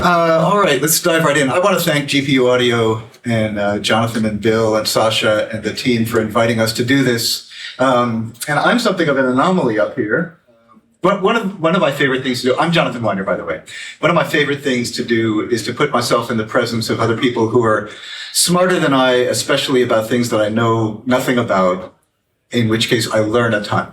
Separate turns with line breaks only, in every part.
All right, let's dive right in. I want to thank GPU Audio and Jonathan and Bill and Sasha and the team for inviting us to do this. And I'm something of an anomaly up here. But one of my favorite things to do, I'm Jonathan Wyner, by the way. One of my favorite things to do is to put myself in the presence of other people who are smarter than I, especially about things that I know nothing about, in which case I learn a ton.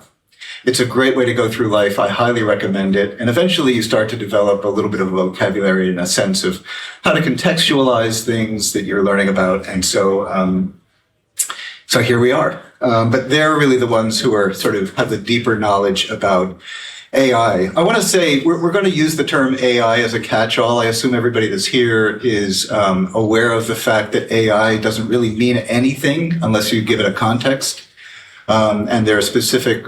It's a great way to go through life. I highly recommend it. And eventually you start to develop a little bit of a vocabulary and a sense of how to contextualize things that you're learning about. And so here we are. But they're really the ones who are sort of have the deeper knowledge about AI. I want to say we're going to use the term AI as a catch-all. I assume everybody that's here is aware of the fact that AI doesn't really mean anything unless you give it a context. And there are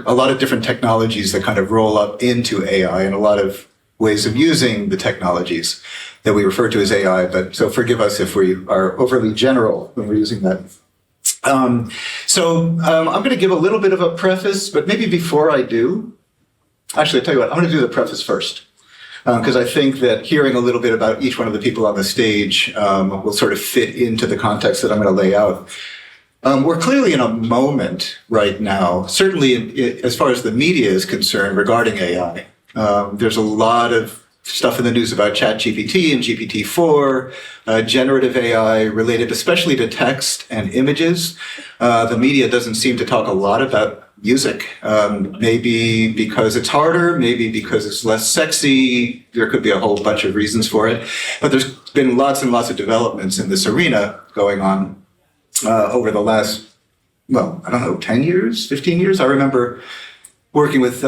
a lot of different technologies that kind of roll up into AI and a lot of ways of using the technologies that we refer to as AI. But so forgive us if we are overly general when we're using that. I'm going to give a little bit of a preface, but maybe before I do, actually, I'll tell you what, I'm going to do the preface first. Because I think that hearing a little bit about each one of the people on the stage will sort of fit into the context that I'm going to lay out. We're clearly in a moment right now, certainly as far as the media is concerned regarding AI. There's a lot of stuff in the news about ChatGPT and GPT-4, generative AI related especially to text and images. The media doesn't seem to talk a lot about music, maybe because it's harder, maybe because it's less sexy. There could be a whole bunch of reasons for it. But there's been lots and lots of developments in this arena going on over the last, 10 years, 15 years. I remember working with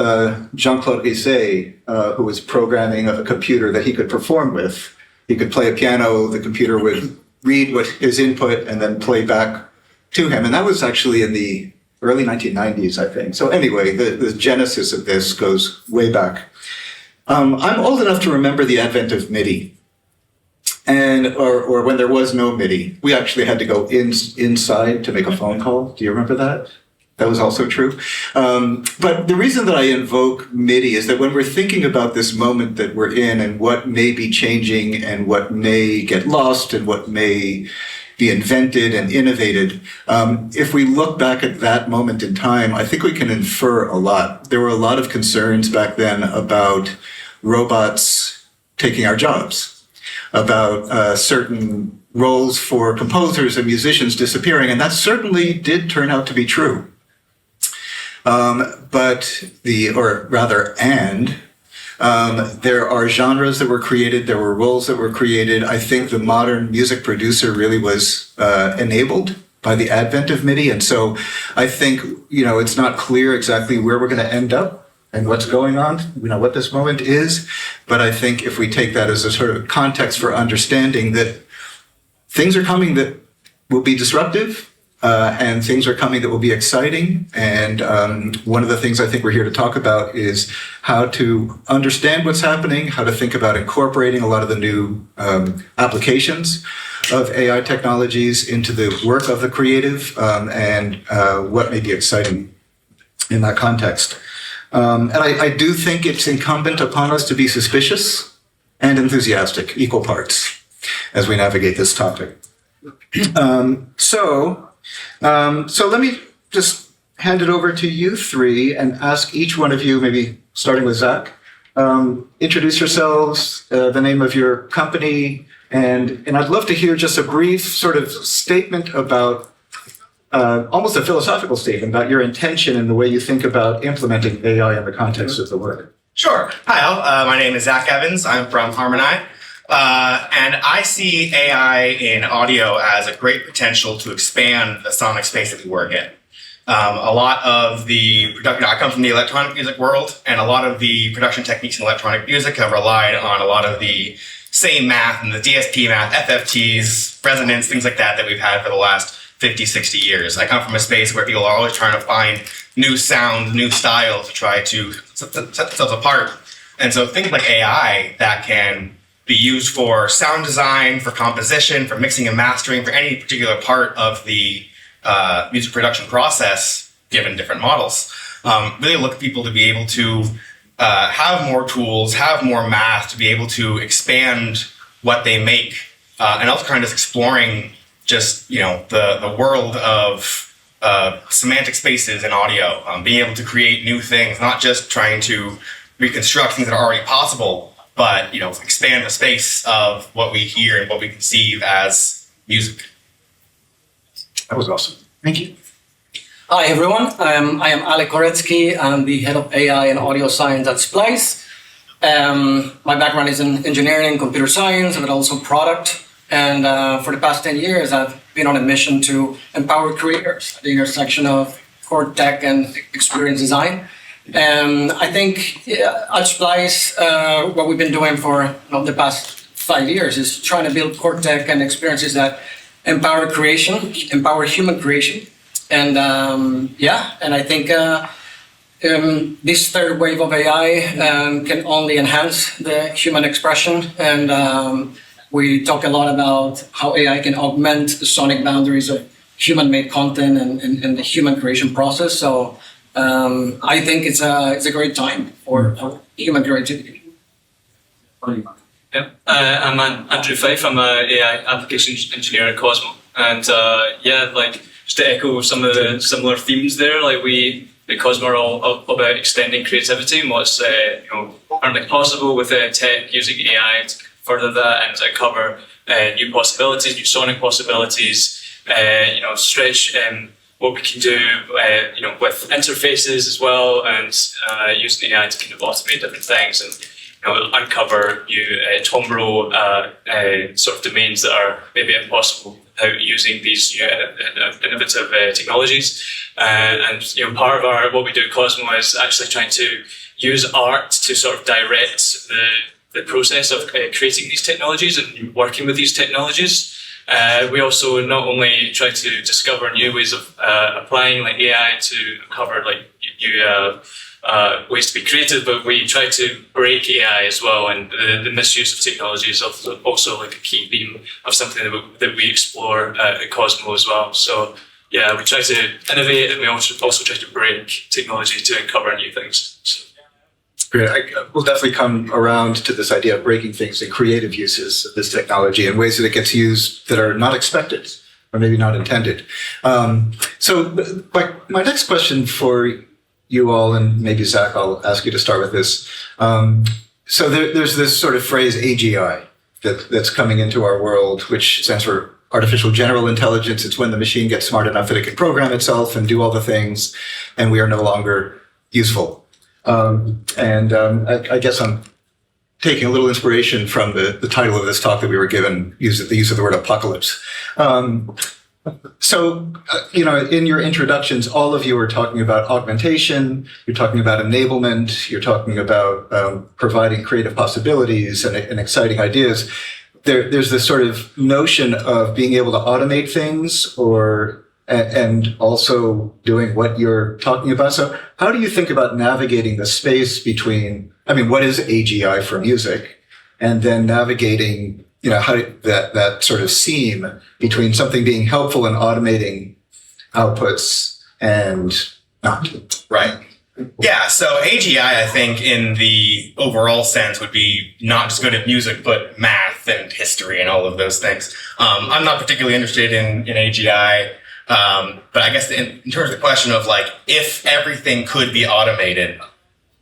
Jean-Claude Risset, who was programming a computer that he could perform with. He could play a piano, the computer would read what his input and then play back to him. And that was actually in the early 1990s, I think. So anyway, the genesis of this goes way back. I'm old enough to remember the advent of MIDI. Or when there was no MIDI, we actually had to go inside to make a phone call. Do you remember that? That was also true. But the reason that I invoke MIDI is that when we're thinking about this moment that we're in and what may be changing and what may get lost and what may be invented and innovated, if we look back at that moment in time, I think we can infer a lot. There were a lot of concerns back then about robots taking our jobs, about certain roles for composers and musicians disappearing, and that certainly did turn out to be true. There are genres that were created, there were roles that were created. I think the modern music producer really was enabled by the advent of MIDI, and so I think, it's not clear exactly where we're going to end up and what's going on, what this moment is. But I think if we take that as a sort of context for understanding that things are coming that will be disruptive, and things are coming that will be exciting. And one of the things I think we're here to talk about is how to understand what's happening, how to think about incorporating a lot of the new applications of AI technologies into the work of the creative, and what may be exciting in that context. And I do think it's incumbent upon us to be suspicious and enthusiastic, equal parts, as we navigate this topic. So let me just hand it over to you three and ask each one of you, maybe starting with Zach, introduce yourselves, the name of your company, and I'd love to hear just a brief sort of statement about almost a philosophical statement about your intention and the way you think about implementing AI in the context of the work.
Sure. Hi, all. My name is Zach Evans. I'm from Harmonai. And I see AI in audio as a great potential to expand the sonic space that we work in. A lot of the production, I come from the electronic music world, and a lot of the production techniques in electronic music have relied on a lot of the same math and the DSP math, FFTs, resonance, things like that we've had for the last 50, 60 years. I come from a space where people are always trying to find new sounds, new styles to try to set themselves apart. And so things like AI that can be used for sound design, for composition, for mixing and mastering, for any particular part of the music production process, given different models, really look for people to be able to have more tools, have more math to be able to expand what they make, and also kind of just exploring just the world of semantic spaces in audio, being able to create new things, not just trying to reconstruct things that are already possible, but expand the space of what we hear and what we conceive as music.
That was awesome. Thank you.
Hi everyone, I am Koretzky. I'm the head of AI and audio science at Splice. My background is in engineering, computer science, but also product. And for the past 10 years, I've been on a mission to empower creators at the intersection of core tech and experience design. I think at Splice, what we've been doing for the past 5 years is trying to build core tech and experiences that empower creation, empower human creation. And I think this third wave of AI can only enhance the human expression. And we talk a lot about how AI can augment the sonic boundaries of human-made content and the human creation process. So I think it's a great time for human creativity.
Yeah, I'm Andrew Fyfe. I'm an AI applications engineer at Qosmo. And just to echo some of the similar themes there, we at Qosmo are all about extending creativity and what's currently possible with tech using AI to further that and to cover new possibilities, new sonic possibilities, stretch what we can do with interfaces as well, and using AI to kind of automate different things and uncover new timbre sort of domains that are maybe impossible without using these new innovative technologies. And part of what we do at Qosmo is actually trying to use art to sort of direct the process of creating these technologies and working with these technologies. We also not only try to discover new ways of applying AI to cover new ways to be creative, but we try to break AI as well, and the misuse of technology is also a key theme of something that we explore at Qosmo as well. So yeah, we try to innovate, and we also try to break technology to uncover new things. So.
Great. We'll definitely come around to this idea of breaking things in creative uses of this technology in ways that it gets used that are not expected or maybe not intended. So my next question for you all, and maybe Zach, I'll ask you to start with this. So there's this sort of phrase AGI that's coming into our world, which stands for artificial general intelligence. It's when the machine gets smart enough that it can program itself and do all the things, and we are no longer useful. I guess I'm taking a little inspiration from the title of this talk that we were given, the use of the word apocalypse. In your introductions, all of you are talking about augmentation, you're talking about enablement, you're talking about providing creative possibilities and exciting ideas. There's this sort of notion of being able to automate things and also doing what you're talking about. So how do you think about navigating the space between, what is AGI for music? And then navigating, how that sort of seam between something being helpful in automating outputs and not.
Right. Yeah, so AGI, I think, in the overall sense, would be not just good at music, but math and history and all of those things. I'm not particularly interested in AGI. But I guess in terms of the question of if everything could be automated,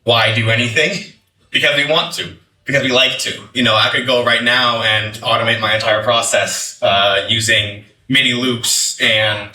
why do anything? Because we want to, because we like to. I could go right now and automate my entire process using MIDI loops and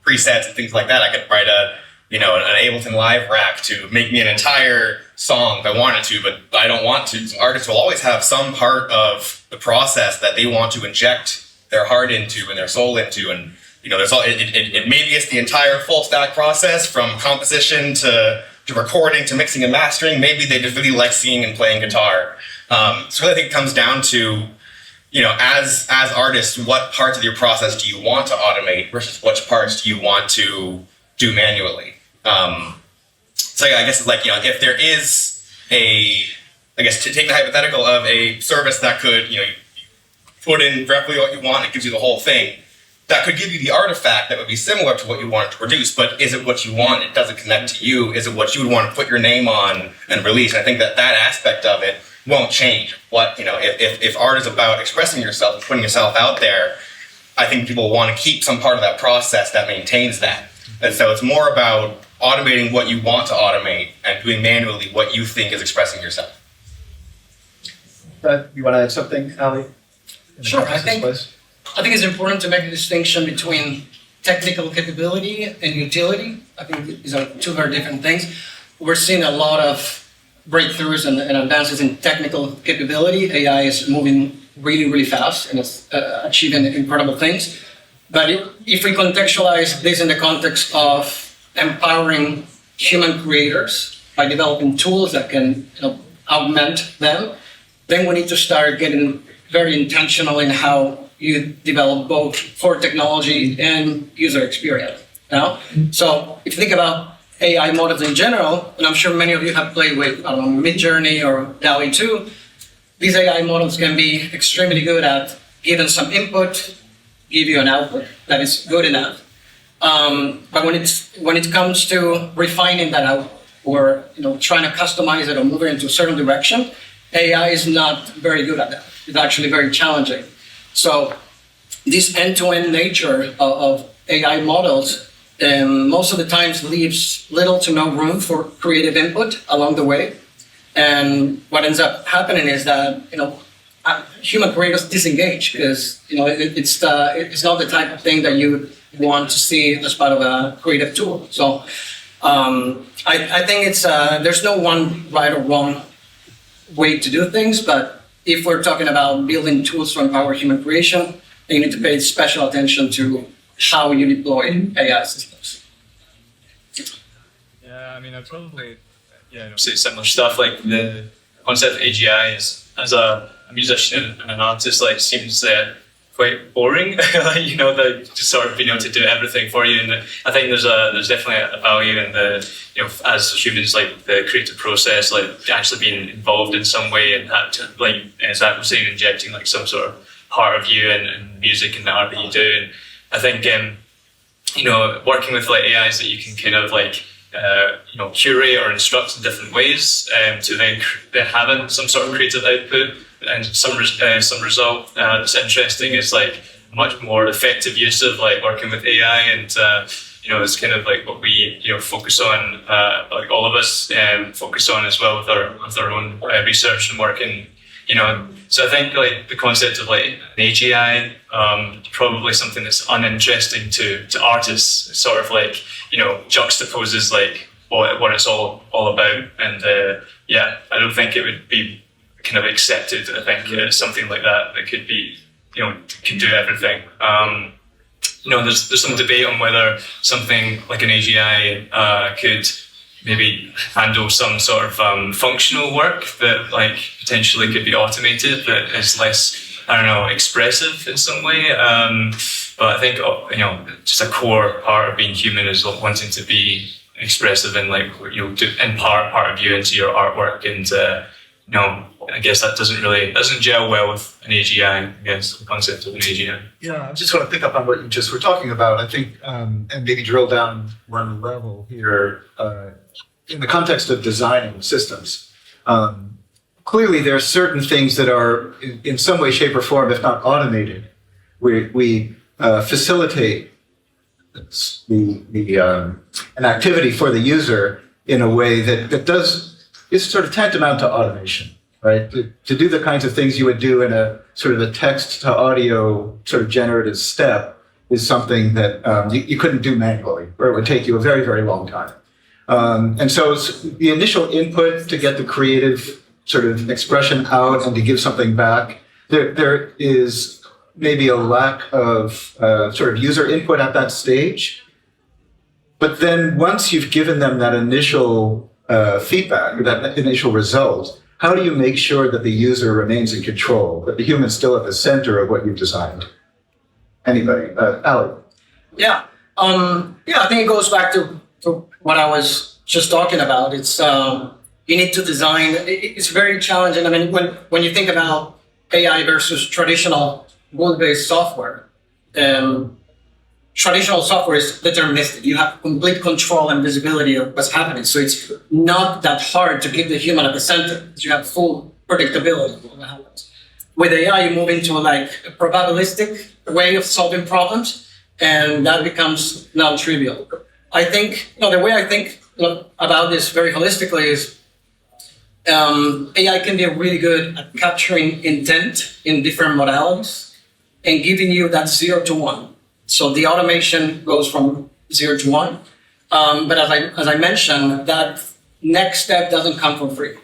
presets and things like that. I could write an Ableton Live rack to make me an entire song if I wanted to, but I don't want to. So artists will always have some part of the process that they want to inject their heart into and their soul into, and there's maybe it's the entire full stack process from composition to recording to mixing and mastering. Maybe they just really like singing and playing guitar. So I think it comes down to, as artists, what parts of your process do you want to automate versus which parts do you want to do manually? So I guess it's if there is to take the hypothetical of a service that could, you put in directly what you want, it gives you the whole thing. that could give you the artifact that would be similar to what you want to produce, but is it what you want? It doesn't connect to you. Is it what you would want to put your name on and release? And I think that aspect of it won't change. If art is about expressing yourself and putting yourself out there, I think people want to keep some part of that process that maintains that. And so it's more about automating what you want to automate and doing manually what you think is expressing yourself.
You want to add something, Ali?
Sure, I think it's important to make a distinction between technical capability and utility. I think these are two very different things. We're seeing a lot of breakthroughs and advances in technical capability. AI is moving really, really fast and it's achieving incredible things. But if we contextualize this in the context of empowering human creators by developing tools that can augment them, then we need to start getting very intentional in how you develop both for technology and user experience. So if you think about AI models in general, and I'm sure many of you have played with Midjourney or DALL-E 2, these AI models can be extremely good at giving some input, give you an output that is good enough. But when it comes to refining that out or trying to customize it or move it into a certain direction, AI is not very good at that. It's actually very challenging. So this end-to-end nature of AI models most of the times leaves little to no room for creative input along the way. And what ends up happening is that human creators disengage because it's not the type of thing that you want to see as part of a creative tool. So I think there's no one right or wrong way to do things, but if we're talking about building tools to empower human creation, you need to pay special attention to how you deploy AI systems.
Yeah, I mean, I'd probably say similar stuff. Like the concept of AGI as a musician and an artist seems quite boring. The just sort of being able to do everything for you. And I think there's definitely a value in the as humans, the creative process, actually being involved in some way and that to, as I was saying, injecting some sort of part of you and music and the art that you do. And I think working with AIs that you can kind of curate or instruct in different ways to then having some sort of creative output and some result that's interesting is much more effective use of working with AI, and it's kind of what we focus on, all of us focus on as well with our own research and work. And so I think the concept of an AGI probably something that's uninteresting to artists. It sort of juxtaposes what it's all about, and I don't think it would be kind of accepted. I think something like that could be can do everything. There's some debate on whether something like an AGI could maybe handle some sort of functional work that potentially could be automated that is less, expressive in some way. But I think just a core part of being human is wanting to be expressive and to impart part of you into your artwork. And I guess that doesn't gel well with an AGI. I guess the concept of an AGI.
Yeah, I just want to pick up on what you just were talking about. I think, and maybe drill down one level here. In the context of designing systems, clearly there are certain things that are in some way, shape, or form, if not automated, we facilitate an activity for the user in a way that is sort of tantamount to automation, right? To do the kinds of things you would do in a sort of a text to audio sort of generative step is something that you couldn't do manually, or it would take you a very, very long time. And so it's the initial input to get the creative sort of expression out and to give something back. There is maybe a lack of sort of user input at that stage. But then once you've given them that initial feedback, or that initial result, how do you make sure that the user remains in control, that the human's still at the center of what you've designed? Anybody? Ali?
Yeah, I think it goes back to what I was just talking about. It's you need to design. It's very challenging. I mean, when you think about AI versus traditional rule-based software, traditional software is deterministic. You have complete control and visibility of what's happening. So it's not that hard to keep the human at the center, because you have full predictability of what happens. With AI, you move into like a probabilistic way of solving problems, and that becomes non-trivial. I think, the way I think about this very holistically is AI can be really good at capturing intent in different modalities and giving you that 0 to 1. So the automation goes from 0 to 1. But as I mentioned, that next step doesn't come for free.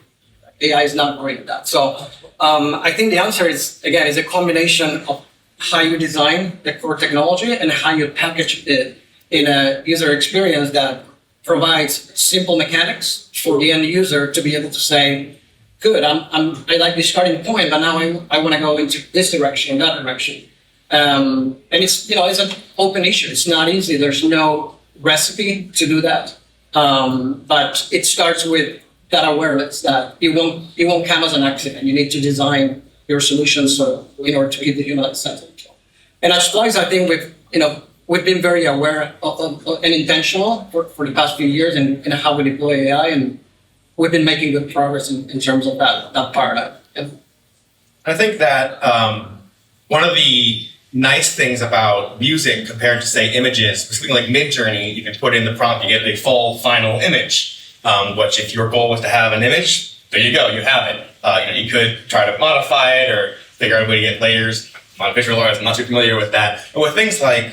AI is not great at that. So I think the answer is a combination of how you design the core technology and how you package it in a user experience that provides simple mechanics for the end user to be able to say, good, I like this starting point, but now I want to go into this direction, that direction. And it's an open issue. It's not easy. There's no recipe to do that. But it starts with that awareness that it won't come as an accident. You need to design your solutions in order to keep the human at the center. And at Splice, I think we've been very aware and intentional for the past few years in how we deploy AI, and we've been making good progress in terms of that paradigm. Yeah.
I think that one of the nice things about music compared to, say, images, something like Midjourney, you can put in the prompt, you get a full final image, which if your goal was to have an image, there you go, you have it. You could try to modify it or figure out a way to get layers. I'm not a visual artist, I'm not too familiar with that. But with things like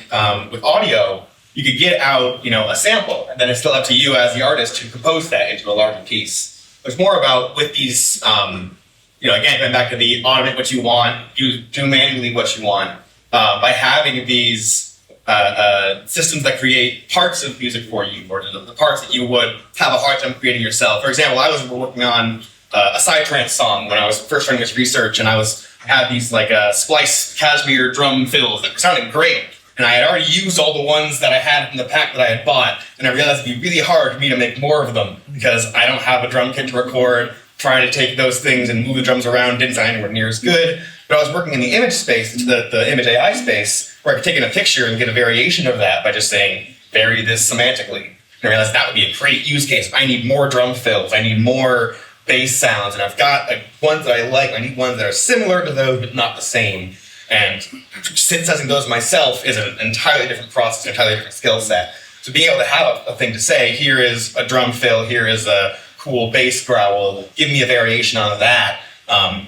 with audio, you could get out a sample, and then it's still up to you as the artist to compose that into a larger piece. It's more about with these, again, going back to the automate what you want, you do manually what you want. By having these systems that create parts of music for you, or the parts that you would have a hard time creating yourself. For example, I was working on a psytrance song when I was first starting this research, and I had these Splice cashmere drum fills that sounded great. And I had already used all the ones that I had in the pack that I had bought, and I realized it'd be really hard for me to make more of them because I don't have a drum kit to record. Trying to take those things and move the drums around didn't sound anywhere near as good. But I was working in the image space, the image AI space, where I could take in a picture and get a variation of that by just saying, vary this semantically. And I realized that would be a great use case. I need more drum fills. I need more bass sounds. And I've got ones that I like. I need ones that are similar to those, but not the same. And synthesizing those myself is an entirely different process, an entirely different skill set. So being able to have a thing to say, here is a drum fill, here is a cool bass growl, give me a variation on that.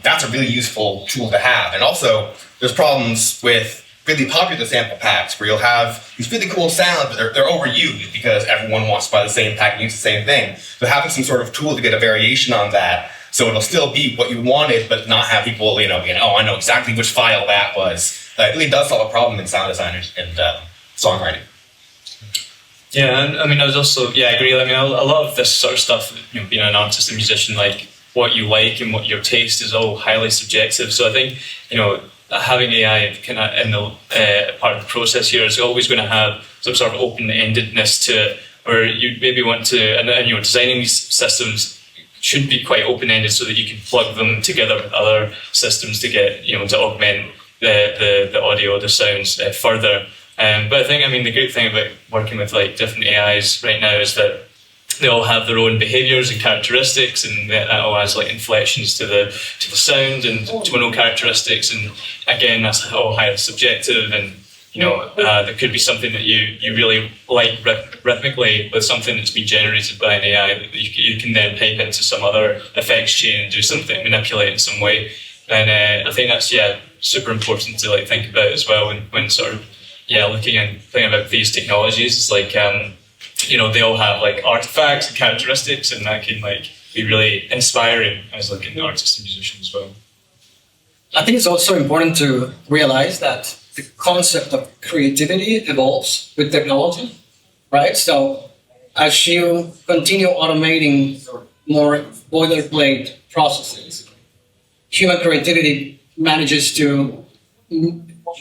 That's a really useful tool to have. And also, there's problems with really popular sample packs where you'll have these really cool sounds, but they're overused because everyone wants to buy the same pack and use the same thing. So having some sort of tool to get a variation on that, so it'll still be what you wanted, but not have people, I know exactly which file that was. It really does solve a problem in sound design and songwriting.
Yeah, and I was also, I agree. A lot of this sort of stuff, being an artist and musician, what you like and what your taste is all highly subjective. So I think, having AI kind of in the part of the process here is always going to have some sort of open-endedness to it, where you maybe want to, and designing these systems should be quite open-ended so that you can plug them together with other systems to get, to augment the audio, the sounds further. But I think, the great thing about working with different AIs right now is that they all have their own behaviors and characteristics, and that all has inflections to the sound and tonal characteristics. And again, that's all highly subjective. And there could be something that you really like rhythmically with something that's been generated by an AI that you can then pipe into some other effects chain and do something, manipulate in some way. And I think that's super important to think about as well when sort of looking and thinking about these technologies. It's they all have artifacts and characteristics, and that can be really inspiring as an artist and musician as well.
I think it's also important to realize that the concept of creativity evolves with technology, right? So as you continue automating more boilerplate processes, human creativity manages to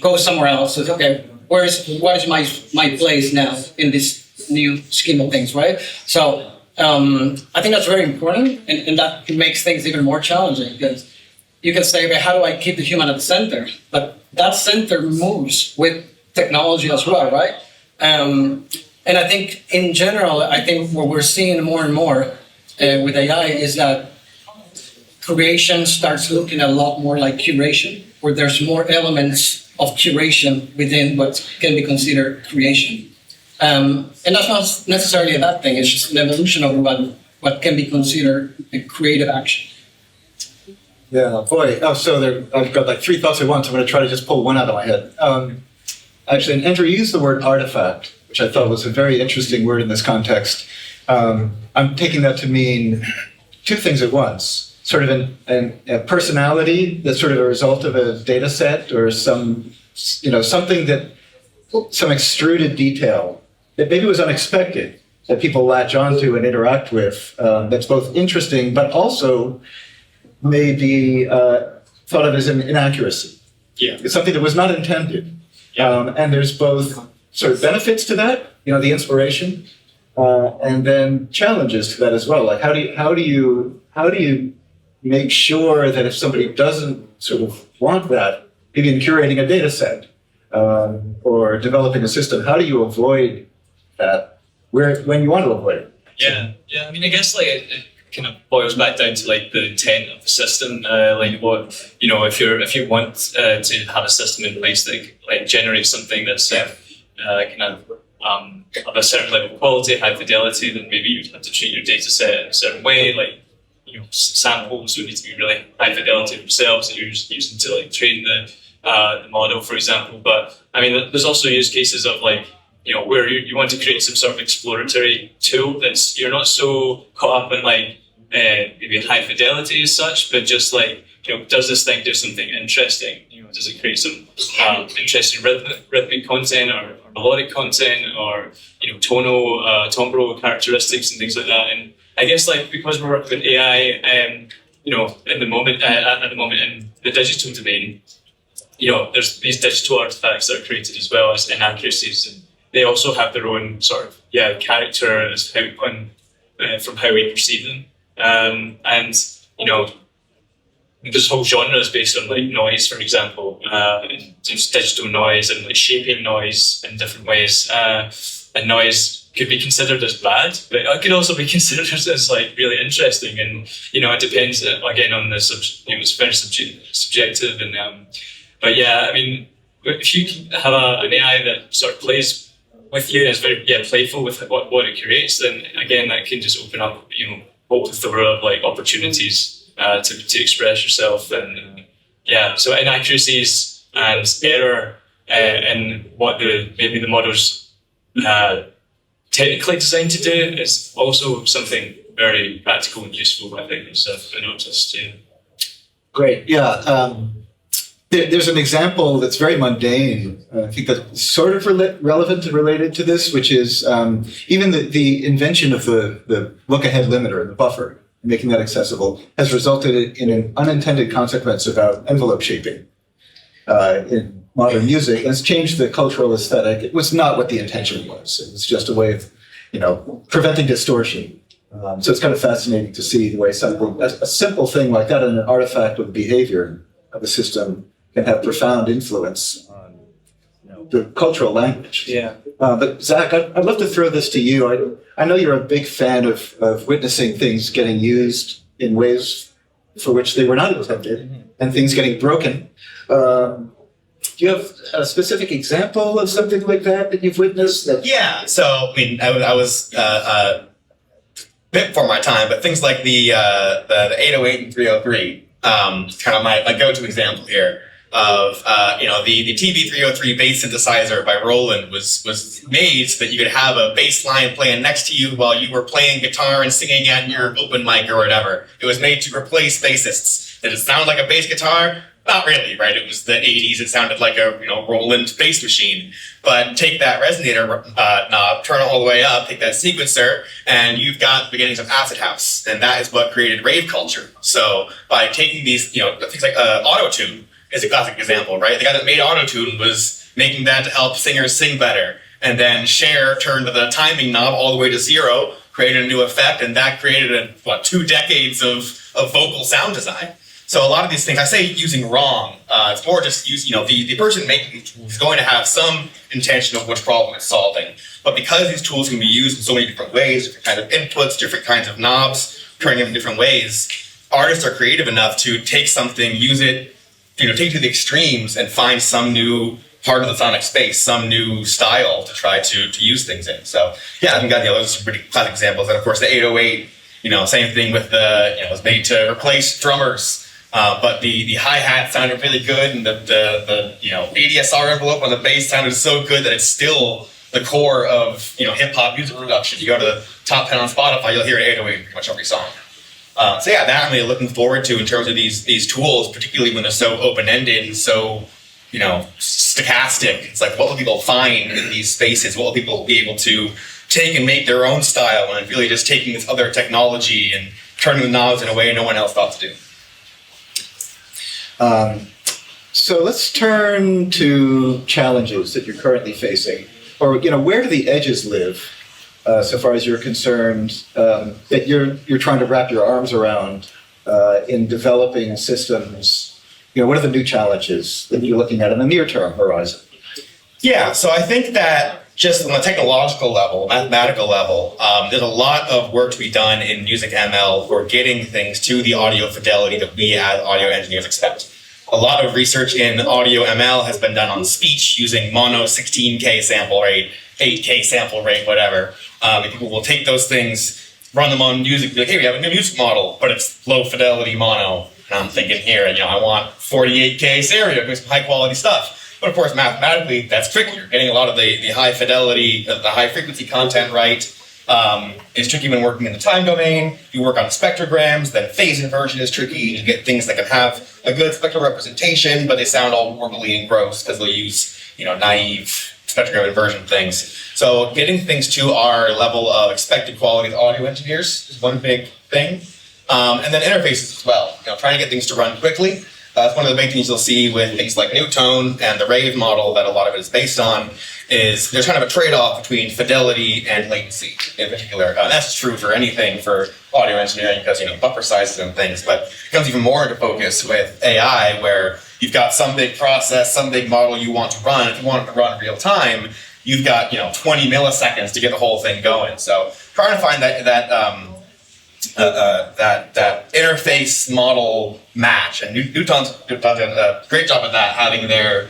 go somewhere else. So, okay, what is my place now in this new scheme of things, right? So I think that's very important, and that makes things even more challenging because you can say, okay, how do I keep the human at the center? But that center moves with technology as well, right? And I think in general, I think what we're seeing more and more with AI is that creation starts looking a lot more like curation, where there's more elements of curation within what can be considered creation. And that's not necessarily a bad thing. It's just an evolution of what can be considered a creative action.
Yeah, boy. Oh, so I've got like three thoughts at once. I'm going to try to just pull one out of my head. Actually, and Andrew used the word artifact, which I thought was a very interesting word in this context. I'm taking that to mean two things at once. Sort of a personality that's sort of a result of a data set or something that, some extruded detail that maybe was unexpected, that people latch onto and interact with, that's both interesting, but also may be thought of as an inaccuracy.
Yeah.
It's something that was not intended.
Yeah.
And there's both sort of benefits to that, the inspiration, and then challenges to that as well. Like how do you make sure that if somebody doesn't sort of want that, maybe in curating a data set or developing a system, how do you avoid that when you want to avoid it?
Yeah. I mean, I guess like it kind of boils back down to like the intent of the system. Like what if you want to have a system in place that like generates something that's kind of a certain level of quality, high fidelity, then maybe you'd have to treat your data set in a certain way. Like samples would need to be really high fidelity themselves that you're using to like train the model, for example. But I mean, there's also use cases of like where you want to create some sort of exploratory tool that's you're not so caught up in like maybe high fidelity as such, but just like does this thing do something interesting? Does it create some interesting rhythmic content or melodic content or tonal timbral characteristics and things like that? And I guess like because we're working with AI, at the moment in the digital domain, there's these digital artifacts that are created as well as inaccuracies, and they also have their own sort of character as from how we perceive them. And this whole genre is based on like noise, for example, just digital noise and like shaping noise in different ways. And noise could be considered as bad, but it could also be considered as like really interesting. And it depends again on the it's very subjective. And but yeah, I mean, if you have an AI that sort of plays with you and is very playful with what it creates, then again that can just open up whole plethora of like opportunities to express yourself. And so inaccuracies and error in what maybe the model's technically designed to do is also something very practical and useful, I think, I noticed.
Great. Yeah. There's an example that's very mundane. I think that's sort of relevant and related to this, which is even the invention of the look-ahead limiter and the buffer, making that accessible, has resulted in an unintended consequence about envelope shaping in modern music. And it's changed the cultural aesthetic. It was not what the intention was. It was just a way of, preventing distortion. So it's kind of fascinating to see the way a simple thing like that and an artifact of the behavior of the system can have profound influence on the cultural language.
Yeah.
But Zach, I'd love to throw this to you. I know you're a big fan of witnessing things getting used in ways for which they were not intended, and things getting broken. Do you have a specific example of something like that you've witnessed?
Yeah. So I mean, I was bit before my time, but things like the 808 and 303, kind of my go-to example here. Of the TV303 bass synthesizer by Roland was made so that you could have a bass line playing next to you while you were playing guitar and singing at your open mic or whatever. It was made to replace bassists. Did it sound like a bass guitar? Not really, right? It was the 80s. It sounded like a Roland bass machine. But take that resonator knob, turn it all the way up, take that sequencer, and you've got the beginnings of acid house, and that is what created rave culture. So by taking these, things like auto-tune. Is a classic example, right? The guy that made autotune was making that to help singers sing better. And then Cher turned the timing knob all the way to 0, created a new effect, and that created 2 decades of vocal sound design. So a lot of these things, I say using wrong. It's more just the person making the tools is going to have some intention of which problem it's solving. But because these tools can be used in so many different ways, different kinds of inputs, different kinds of knobs, turning them in different ways, artists are creative enough to take something, use it, take it to the extremes and find some new part of the sonic space, some new style to try to use things in. So yeah, I think those are some pretty classic examples. And of course the 808, same thing with it was made to replace drummers. But the hi-hat sounded really good, and the ADSR envelope on the bass sounded so good that it's still the core of hip-hop music production. You go to the top 10 on Spotify, you'll hear an 808 in pretty much every song. So yeah, that I'm really looking forward to in terms of these tools, particularly when they're so open-ended and so stochastic. It's like, what will people find in these spaces? What will people be able to take and make their own style, and really just taking this other technology and turning the knobs in a way no one else thought to do.
So let's turn to challenges that you're currently facing, or where do the edges live, so far as you're concerned, that you're trying to wrap your arms around in developing systems. What are the new challenges that you're looking at in the near-term horizon?
Yeah, so I think that just on a technological level, mathematical level, there's a lot of work to be done in music ML for getting things to the audio fidelity that we as audio engineers expect. A lot of research in audio ML has been done on speech using mono 16K sample rate, 8K sample rate, whatever. And people will take those things, run them on music, be like, hey, we have a new music model, but it's low fidelity mono. And I'm thinking here, I want 48K stereo, doing some high quality stuff. But of course, mathematically, that's trickier. Getting a lot of the high fidelity, the high frequency content right is tricky when working in the time domain. You work on spectrograms, then phase inversion is tricky. You get things that can have a good spectral representation, but they sound all warbly and gross because they'll use, naive spectrogram inversion things. So getting things to our level of expected quality as audio engineers is one big thing. And then interfaces as well. Trying to get things to run quickly. That's one of the big things you'll see with things like Newtone and the Rave model that a lot of it is based on, is there's kind of a trade-off between fidelity and latency in particular. That's true for anything for audio engineering because, buffer sizes and things, but it comes even more into focus with AI where you've got some big process, some big model you want to run. If you want it to run in real time, you've got, 20 milliseconds to get the whole thing going. So trying to find that interface model match, and Newton's done a great job at that, having their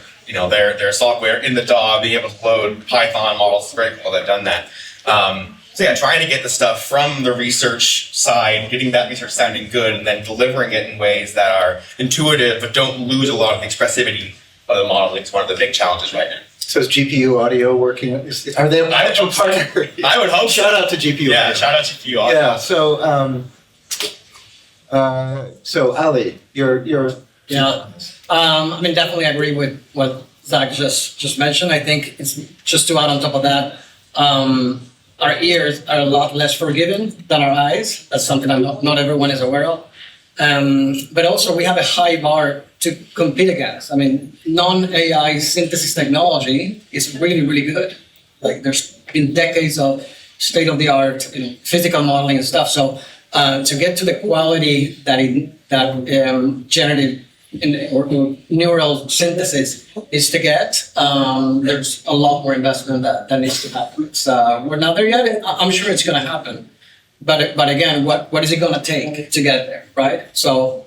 software in the DAW, being able to load Python models. It's very cool they've done that. So yeah, trying to get the stuff from the research side, getting that research sounding good, and then delivering it in ways that are intuitive but don't lose a lot of the expressivity of the model. It's one of the big challenges right now.
So is GPU Audio working? Are they a potential partner?
I would hope.
Shout out to GPU.
Yeah,
Audio.
shout out to GPU Audio.
Yeah. So Ali, you're.
Yeah. Definitely agree with what Zach just mentioned. I think it's just to add on top of that. Our ears are a lot less forgiving than our eyes. That's something that not everyone is aware of. But also we have a high bar to compete against. Non-AI synthesis technology is really, really good. Like there's been decades of state-of-the-art physical modeling and stuff. So to get to the quality that generative or neural synthesis is to get, there's a lot more investment that needs to happen. We're not there yet. I'm sure it's going to happen. But again, what is it going to take to get there, right? So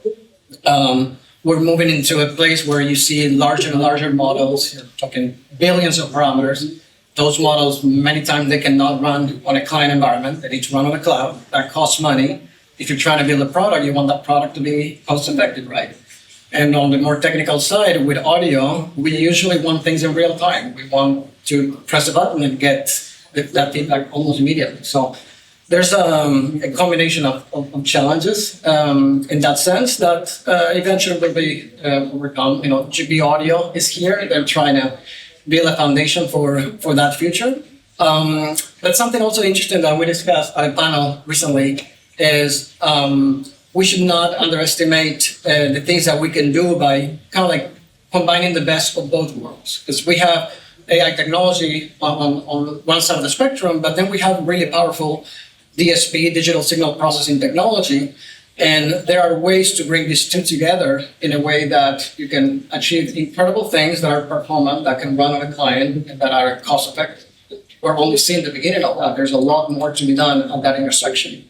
we're moving into a place where you see larger and larger models. You're talking billions of parameters. Those models, many times they cannot run on a client environment. They need to run on a cloud. That costs money. If you're trying to build a product, you want that product to be cost-effective, right? And on the more technical side, with audio, we usually want things in real time. We want to press a button and get that feedback almost immediately. So there's a combination of challenges in that sense that eventually will be overcome. GP Audio is here. They're trying to build a foundation for that future. But something also interesting that we discussed at a panel recently is we should not underestimate the things that we can do by kind of like combining the best of both worlds. Because we have AI technology on one side of the spectrum, but then we have really powerful DSP, digital signal processing technology, And there are ways to bring these two together in a way that you can achieve incredible things that are performant, that can run on a client, and that are cost effective. We're only seeing the beginning of that. There's a lot more to be done at that intersection.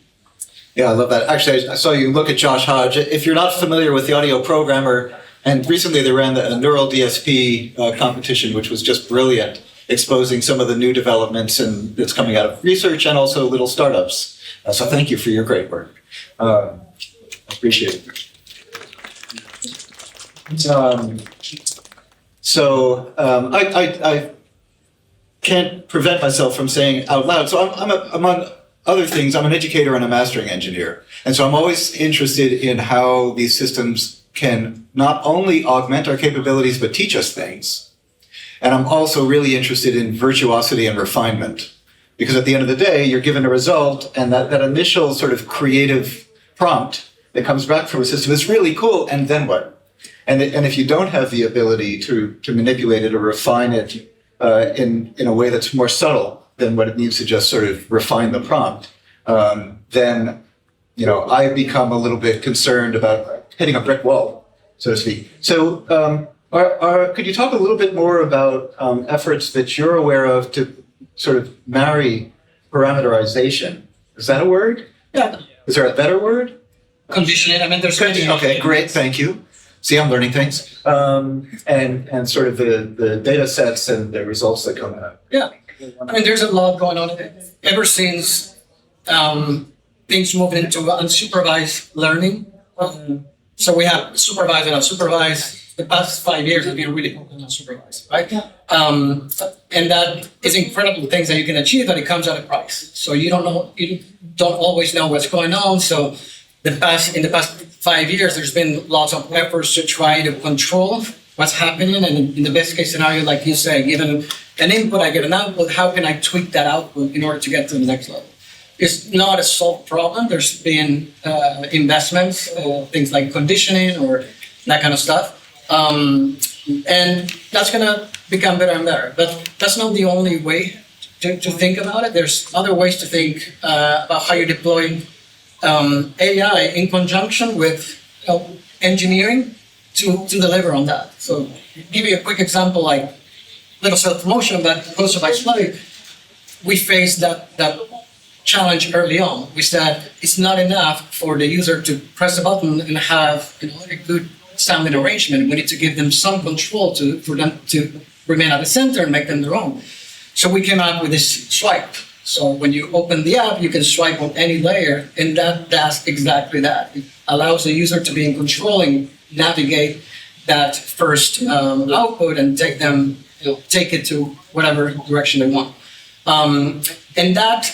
Yeah, I love that. Actually, I saw you look at Josh Hodge. If you're not familiar with the audio programmer, and recently they ran the Neural DSP competition, which was just brilliant, exposing some of the new developments and that's coming out of research and also little startups. So thank you for your great work. Appreciate it. I can't prevent myself from saying out loud. So among other things, I'm an educator and a mastering engineer. And so I'm always interested in how these systems can not only augment our capabilities, but teach us things. And I'm also really interested in virtuosity and refinement. Because at the end of the day, you're given a result, and that initial sort of creative prompt that comes back from a system is really cool, and then what? And if you don't have the ability to manipulate it or refine it in a way that's more subtle than what it needs to just sort of refine the prompt, then I become a little bit concerned about hitting a brick wall, so to speak. So could you talk a little bit more about efforts that you're aware of to sort of marry parameterization? Is that a word?
Yeah.
Is there a better word?
Conditioning. I mean, there's
Okay, great, thank you. See, I'm learning things. And sort of the data sets and the results that come out.
Yeah. I mean, there's a lot going on. Ever since things moved into unsupervised learning, so we have supervised and unsupervised. The past 5 years have been really unsupervised, right? And that is incredible things that you can achieve, but it comes at a price. So you don't always know what's going on. So in the past 5 years, there's been lots of efforts to try to control what's happening. And in the best case scenario, like you say, given an input, I get an output. How can I tweak that output in order to get to the next level? It's not a solved problem. There's been investments, things like conditioning or that kind of stuff. And that's going to become better and better. But that's not the only way to think about it. There's other ways to think about how you deploy AI in conjunction with engineering to deliver on that. So give you a quick example, like little self-promotion, but Qosmo by Splice, we faced that challenge early on. We said it's not enough for the user to press a button and have a good sounding arrangement. We need to give them some control for them to remain at the center and make them their own. So we came up with this swipe. So when you open the app, you can swipe on any layer, and that does exactly that. It allows the user to be in control and navigate that first output and take it to whatever direction they want. And that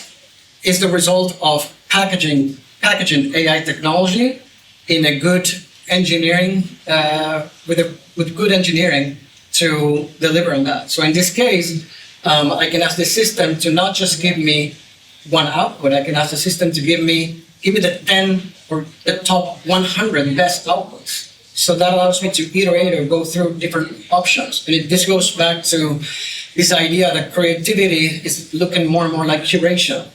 is the result of packaging AI technology in a good engineering, with good engineering to deliver on that. So in this case, I can ask the system to not just give me one output. I can ask the system to give me the 10 or the top 100 best outputs. So that allows me to iterate or go through different options. And this goes back to this idea that creativity is looking more and more like curation.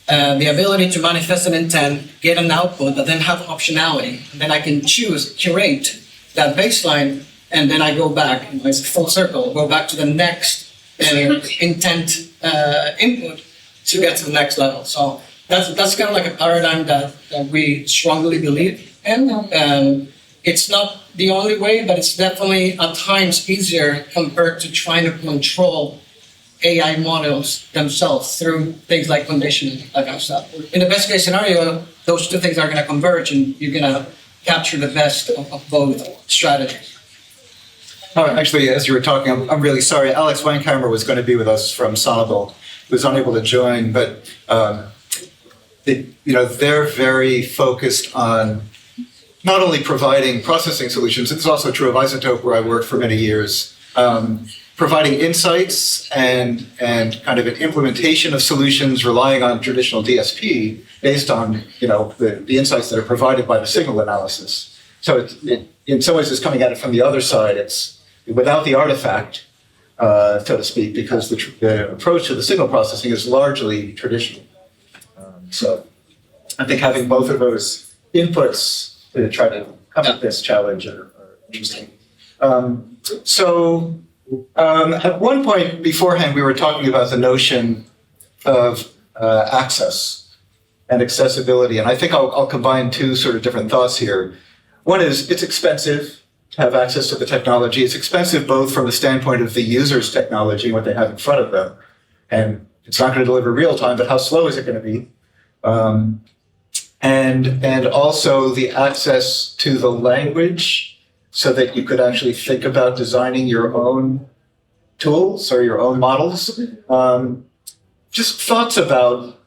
The ability to manifest an intent, get an output, but then have optionality. And then I can curate that baseline, and then I go back, it's a full circle, go back to the next intent input to get to the next level. So that's kind of like a paradigm that we strongly believe in. It's not the only way, but it's definitely at times easier compared to trying to control AI models themselves through things like conditioning, that kind of stuff. In the best case scenario, those two things are going to converge and you're going to capture the best of both strategies.
Oh, actually, as you were talking, I'm really sorry. Alex Weinkheimer was going to be with us from Sonneville, was unable to join, but they're very focused on not only providing processing solutions, it's also true of Isotope, where I worked for many years, providing insights and kind of an implementation of solutions relying on traditional DSP based on the insights that are provided by the signal analysis. So it in some ways it's coming at it from the other side. It's without the artifact, so to speak, because the approach to the signal processing is largely traditional. So I think having both of those inputs to try to come at this challenge are interesting. At one point beforehand, we were talking about the notion of access and accessibility, and I think I'll combine two sort of different thoughts here. One is it's expensive to have access to the technology. It's expensive both from the standpoint of the user's technology, what they have in front of them, and it's not going to deliver real time, but how slow is it going to be? And also the access to the language so that you could actually think about designing your own tools or your own models. Just thoughts about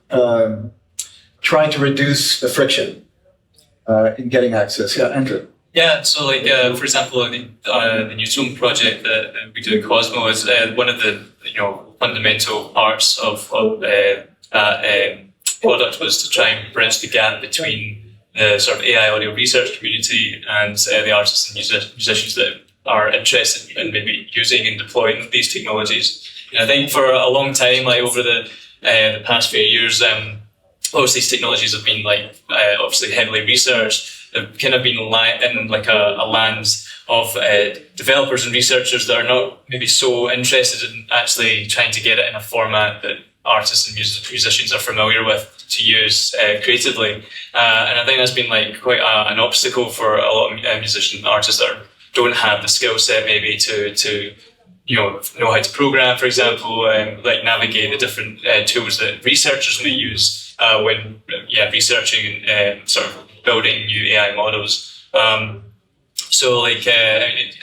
trying to reduce the friction in getting access. Yeah, Andrew.
Yeah, so like for example, the Newton project that we do at Qosmo is one of the fundamental parts of product was to try and bridge the gap between the sort of AI audio research community and the artists and musicians that are interested in maybe using and deploying these technologies. And I think for a long time, like over the past few years, most of these technologies have been obviously heavily researched. They've kind of been in like a land of developers and researchers that are not maybe so interested in actually trying to get it in a format that artists and musicians are familiar with to use creatively. And I think that's been like quite an obstacle for a lot of musicians and artists that don't have the skill set maybe to know how to program, for example, like navigate the different tools that researchers may use when researching and sort of building new AI models. So like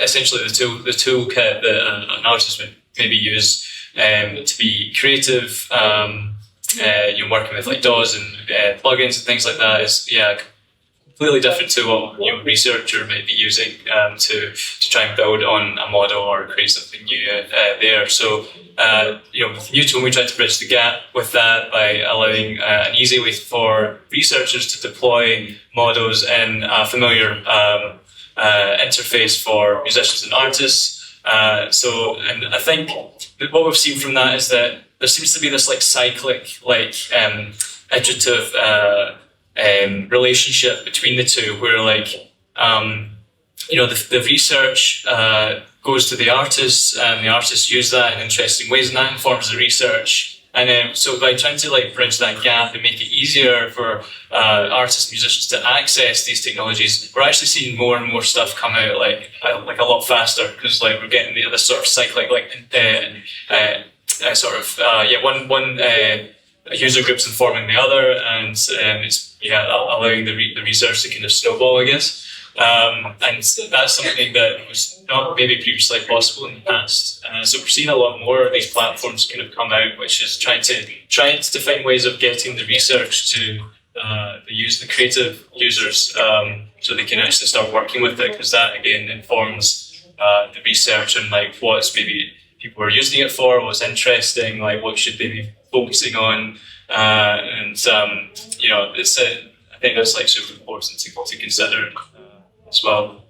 essentially the toolkit that an artist would maybe use to be creative, working with like DAWs and plugins and things like that is completely different to what a researcher might be using to try and build on a model or create something new there. So with Newton, we tried to bridge the gap with that by allowing an easy way for researchers to deploy models in a familiar interface for musicians and artists. And I think that what we've seen from that is that there seems to be this like cyclic, iterative relationship between the two, where the research goes to the artists, and the artists use that in interesting ways, and that informs the research. And so by trying to bridge that gap and make it easier for artists and musicians to access these technologies, we're actually seeing more and more stuff come out like a lot faster, because we're getting this sort of cyclic one user group's informing the other, and it's allowing the research to kind of snowball, I guess. And that's something that was not maybe previously possible in the past. So we're seeing a lot more of these platforms kind of come out, which is trying to find ways of getting the research to the creative users, so they can actually start working with it, because that again informs the research and what's maybe people are using it for, what's interesting, what should they be focusing on, it's I think that's super important to consider as well.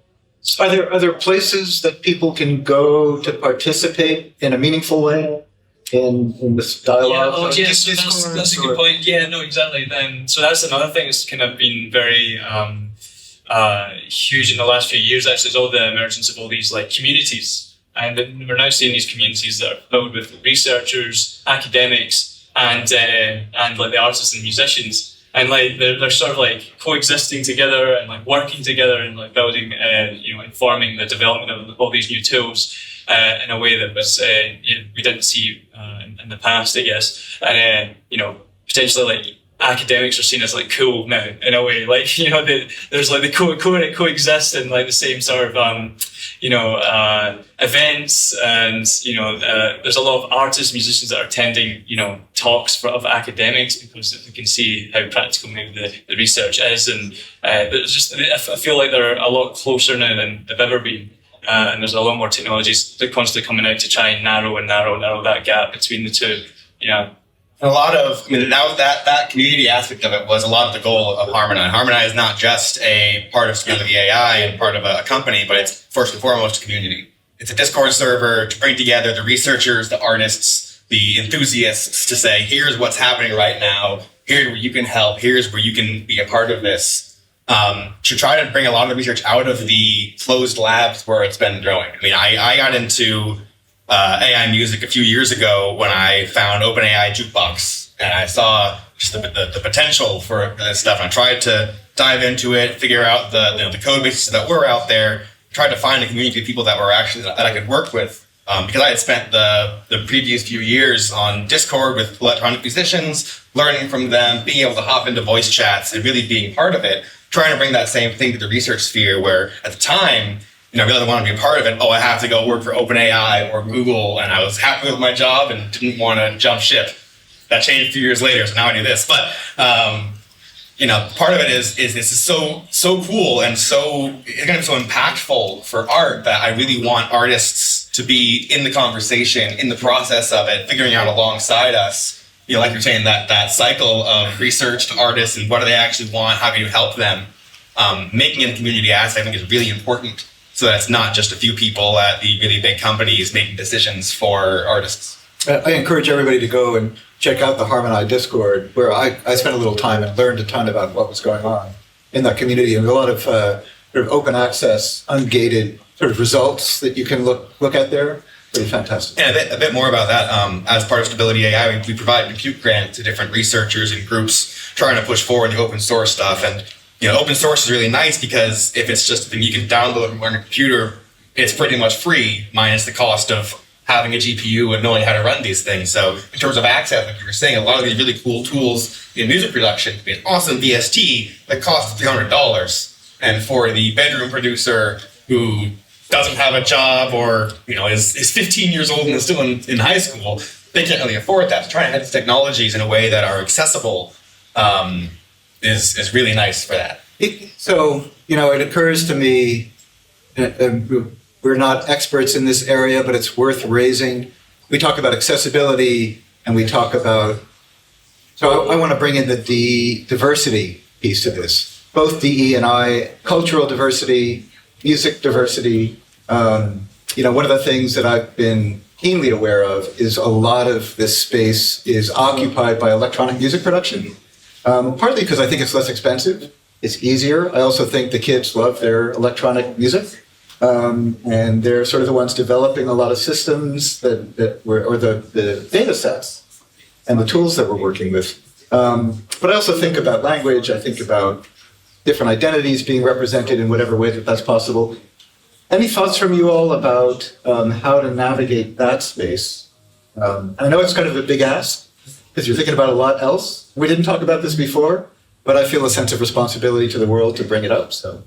Are there places that people can go to participate in a meaningful way in this dialogue?
That's a good point. Yeah, no, exactly. So that's another thing that's kind of been very huge in the last few years. Actually, is all the emergence of all these communities, and we're now seeing these communities that are filled with researchers, academics, and the artists and musicians. And they're sort of coexisting together and working together and building, informing the development of all these new tools in a way that was we didn't see in the past, I guess. And potentially academics are seen as cool now in a way. There's they coexist in the same sort of events, and there's a lot of artists, musicians that are attending talks of academics, because they can see how practical maybe the research is, and I feel like they're a lot closer now than they've ever been, and there's a lot more technologies that are constantly coming out to try and narrow that gap between the two.
A lot of, that community aspect of it was a lot of the goal of Harmonai. Harmonai is not just a part of the AI and part of a company, but it's first and foremost a community. It's a Discord server to bring together the researchers, the artists, the enthusiasts to say, here's what's happening right now. Here's where you can help. Here's where you can be a part of this. to try to bring a lot of the research out of the closed labs where it's been growing. I mean, I got into AI music a few years ago when I found OpenAI Jukebox, and I saw just the potential for this stuff. And I tried to dive into it, figure out the code bases that were out there, tried to find a community of people that were actually that I could work with. Because I had spent the previous few years on Discord with electronic musicians, learning from them, being able to hop into voice chats and really being part of it, trying to bring that same thing to the research sphere where at the time, I really wanted to be a part of it. Oh, I have to go work for OpenAI or Google. And I was happy with my job and didn't want to jump ship. That changed a few years later, so now I do this. But, part of it is this is so cool and it's going to be so impactful for art that I really want artists to be in the conversation, in the process of it, figuring out alongside us, like you're saying, that cycle of research to artists and what do they actually want, how can you help them. Making it a community asset, I think, is really important so that it's not just a few people at the really big companies making decisions for artists.
I encourage everybody to go and check out the Harmonai Discord, where I spent a little time and learned a ton about what was going on in that community, and a lot of sort of open access, ungated sort of results that you can look at there. Pretty fantastic.
And a bit more about that. As part of Stability AI, we provide compute grants to different researchers and groups trying to push forward the open source stuff. And open source is really nice because if it's just a thing you can download and learn a computer, it's pretty much free, minus the cost of having a GPU and knowing how to run these things. So in terms of access, like you were saying, a lot of these really cool tools in music production can be an awesome VST that costs $300. And for the bedroom producer who doesn't have a job or is 15 years old and is still in high school, they can't really afford that. So trying to have these technologies in a way that are accessible is really nice for that.
It occurs to me, we're not experts in this area, but it's worth raising. We talk about accessibility and we talk about, so I want to bring in the diversity piece to this, both DE and I, cultural diversity, music diversity. One of the things that I've been keenly aware of is a lot of this space is occupied by electronic music production, partly because I think it's less expensive, it's easier. I also think the kids love their electronic music. And they're sort of the ones developing a lot of systems or the data sets and the tools that we're working with. But I also think about language. I think about different identities being represented in whatever way that's possible. Any thoughts from you all about how to navigate that space? I know it's kind of a big ask because you're thinking about a lot else. We didn't talk about this before, but I feel a sense of responsibility to the world to bring it up. So.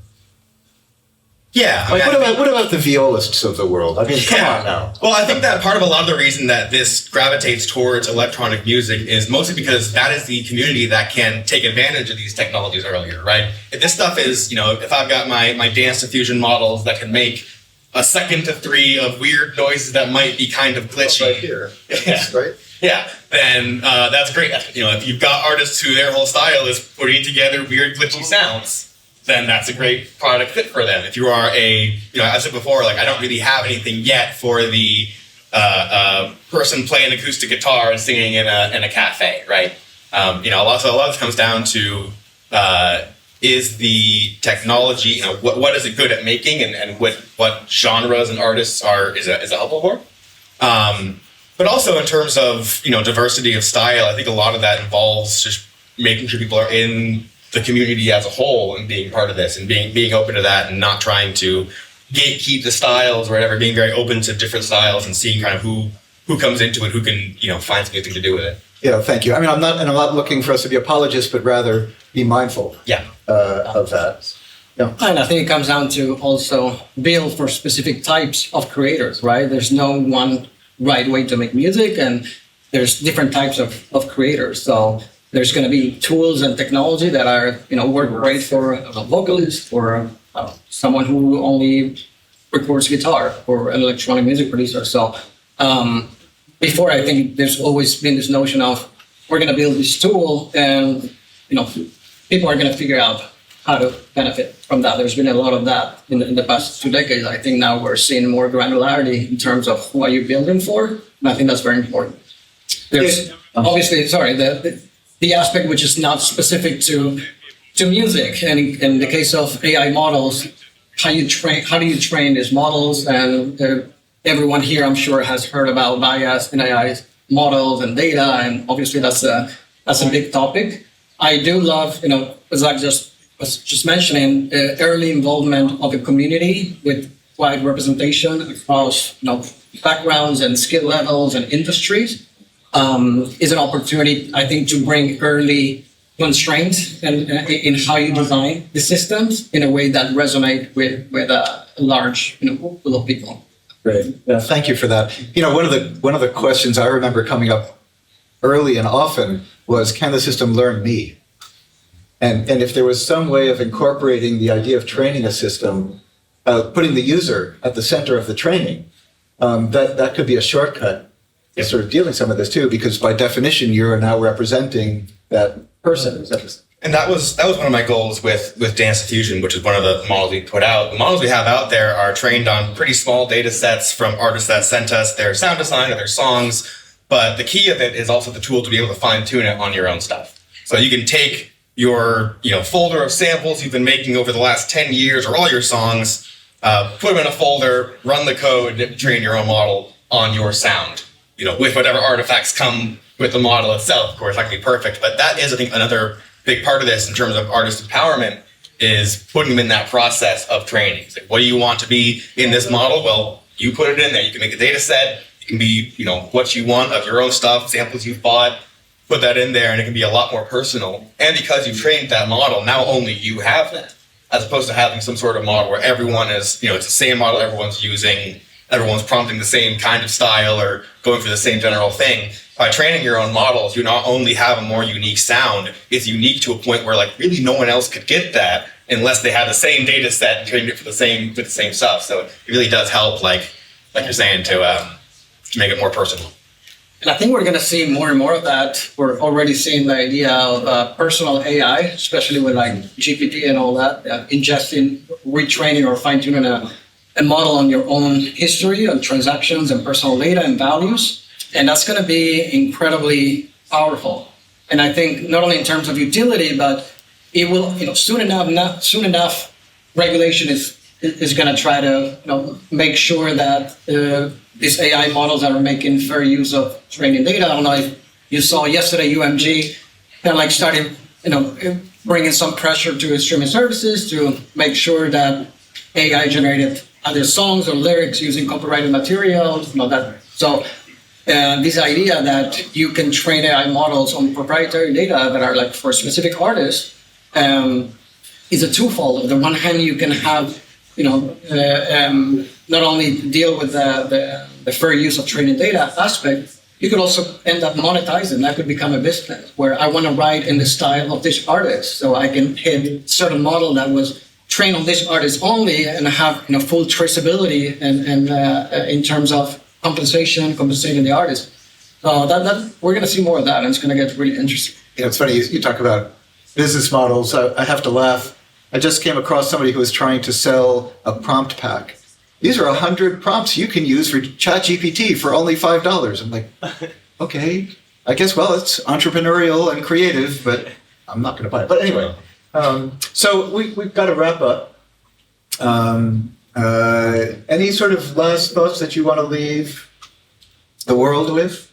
Yeah.
What about the violists of the world? I mean, come on now.
Well, I think that part of a lot of the reason that this gravitates towards electronic music is mostly because that is the community that can take advantage of these technologies earlier, right? If this stuff is, if I've got my dance diffusion models that can make a second to three of weird noises that might be kind of glitchy.
Right here.
Yeah.
Right?
Yeah, then that's great. If you've got artists who their whole style is putting together weird glitchy sounds, then that's a great product fit for them. If you are as I said before, I don't really have anything yet for the person playing acoustic guitar and singing in a cafe, right? A lot of this comes down to is the technology, what is it good at making and what genres and artists is it helpful for? But also in terms of, diversity of style, I think a lot of that involves just making sure people are in the community as a whole and being part of this and being open to that and not trying to gatekeep the styles or whatever, being very open to different styles and seeing kind of who comes into it, who can, find something to do with it.
Yeah, thank you. I mean, I'm not looking for us to be apologists, but rather be mindful of that. Yeah.
And I think it comes down to also build for specific types of creators, right? There's no one right way to make music, and there's different types of creators. So there's going to be tools and technology that are, work great for a vocalist or someone who only records guitar or an electronic music producer. So before, I think there's always been this notion of we're going to build this tool and, people are going to figure out how to benefit from that. There's been a lot of that in the past 2 decades. I think now we're seeing more granularity in terms of who are you building for. And I think that's very important. There's obviously, the aspect which is not specific to to music. And in the case of AI models, how do you train these models? And everyone here, I'm sure, has heard about bias in AI models and data, and obviously that's a big topic. I do love, as I was just mentioning, early involvement of the community with wide representation across backgrounds and skill levels and industries is an opportunity, I think, to bring early constraints and in how you design the systems in a way that resonate with a large pool of people.
Great. Yeah, thank you for that. One of the questions I remember coming up early and often was, can the system learn me? And if there was some way of incorporating the idea of training a system, putting the user at the center of the training, that could be a shortcut to sort of dealing some of this too, because by definition, you're now representing that person.
And that was one of my goals with Dance Diffusion, which is one of the models we put out. The models we have out there are trained on pretty small data sets from artists that sent us their sound design or their songs. But the key of it is also the tool to be able to fine tune it on your own stuff. So you can take your folder of samples you've been making over the last 10 years or all your songs, put them in a folder, run the code, train your own model on your sound. With whatever artifacts come with the model itself. Of course, that can be perfect. But that is, I think, another big part of this in terms of artist empowerment is putting them in that process of training. It's like, what do you want to be in this model? Well, you put it in there. You can make a data set. It can be, what you want of your own stuff, samples you've bought, put that in there, and it can be a lot more personal. And because you've trained that model, now only you have that, as opposed to having some sort of model where everyone is, it's the same model everyone's using, everyone's prompting the same kind of style or going for the same general thing. By training your own models, you not only have a more unique sound, it's unique to a point where really no one else could get that unless they had the same data set and trained it for the same stuff. So it really does help, like you're saying, to make it more personal.
And I think we're going to see more and more of that. We're already seeing the idea of personal AI, especially with GPT and all that, ingesting, retraining or fine-tuning a model on your own history and transactions and personal data and values. And that's going to be incredibly powerful. And I think not only in terms of utility, but it will, soon enough, regulation is going to try to, make sure that these AI models that are making fair use of training data. I don't know if you saw yesterday, UMG kind of started, bringing some pressure to streaming services to make sure that AI generated either songs or lyrics using copyrighted material, this idea that you can train AI models on proprietary data that are for specific artists is a twofold. On the one hand, you can have, not only deal with the fair use of training data aspect, you could also end up monetizing. That could become a business where I want to write in the style of this artist. So I can hit a certain model that was trained on this artist only and have full traceability and in terms of compensating the artist. So that we're going to see more of that, and it's going to get really interesting.
It's funny you talk about business models. I have to laugh. I just came across somebody who was trying to sell a prompt pack. These are 100 prompts you can use for ChatGPT for only $5. I'm like, okay, I guess, it's entrepreneurial and creative, but I'm not going to buy it. But anyway, so we've got to wrap up. Any sort of last thoughts that you want to leave the world with?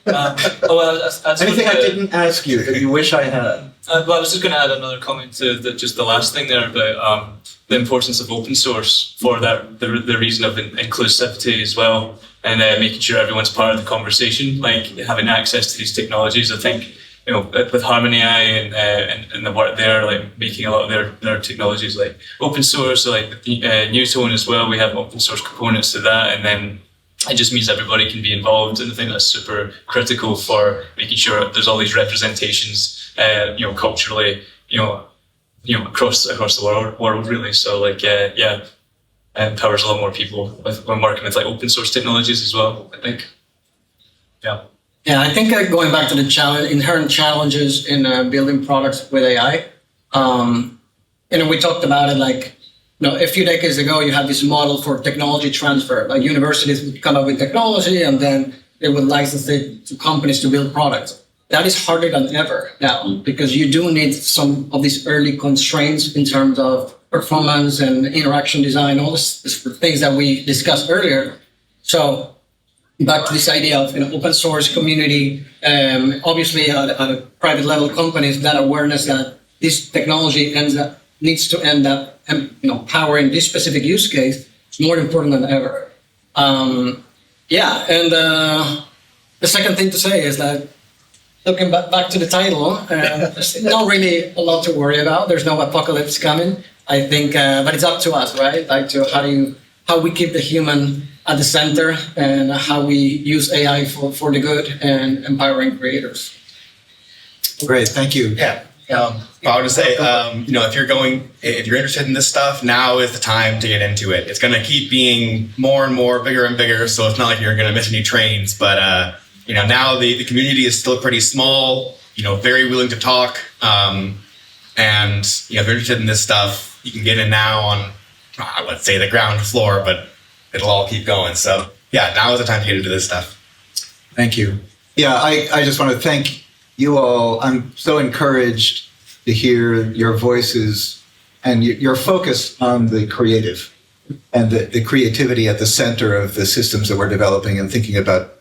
Anything I didn't ask you that you wish I had?
I was just going to add another comment to just the last thing there about the importance of open source for that, the reason of inclusivity as well, and making sure everyone's part of the conversation, having access to these technologies. I think with Harmonai and the work there, making a lot of their technologies open source, so Newtone as well, we have open source components to that, and then it just means everybody can be involved, and I think that's super critical for making sure there's all these representations, culturally, across the world really. So it empowers a lot more people when working with open source technologies as well, I think.
Yeah, I think going back to the inherent challenges in building products with AI, we talked about it a few decades ago, you had this model for technology transfer. Universities would come up with technology and then they would license it to companies to build products. that is harder than ever now because you do need some of these early constraints in terms of performance and interaction design, all this things that we discussed earlier. So back to this idea of open source community, obviously at a private level companies, that awareness that this technology needs to end up powering this specific use case is more important than ever. And the second thing to say is that looking back to the title, there's not really a lot to worry about. There's no apocalypse coming, I think, but it's up to us, right? Like to how we keep the human at the center and how we use AI for the good and empowering creators.
Great, thank you.
Yeah. I would just say, if you're interested in this stuff, now is the time to get into it. It's going to keep being more and more bigger and bigger. So it's not like you're going to miss any trains, but, now the community is still pretty small, very willing to talk. And, if you're interested in this stuff, you can get in now on, let's say the ground floor, but it'll all keep going. So yeah, now is the time to get into this stuff.
Thank you. Yeah, I just want to thank you all. I'm so encouraged to hear your voices and your focus on the creative and the creativity at the center of the systems that we're developing and thinking about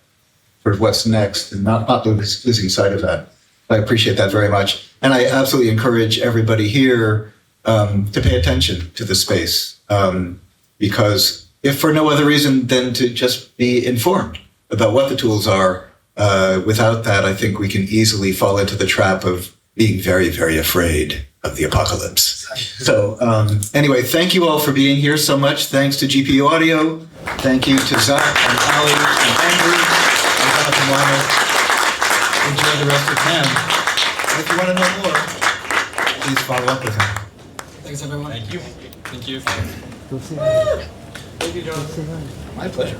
sort of what's next and not losing sight of that. I appreciate that very much. And I absolutely encourage everybody here to pay attention to the space because if for no other reason than to just be informed about what the tools are. Without that, I think we can easily fall into the trap of being very, very afraid of the apocalypse. So anyway, thank you all for being here so much. Thanks to GPU Audio. Thank you to Zach and Ali and Andrew and Jonathan Wyner. Enjoy the rest of NAMM. And if you want to know more, please follow up with him.
Thanks, everyone.
Thank you. Thank you.
Thank you, Jonathan. My pleasure.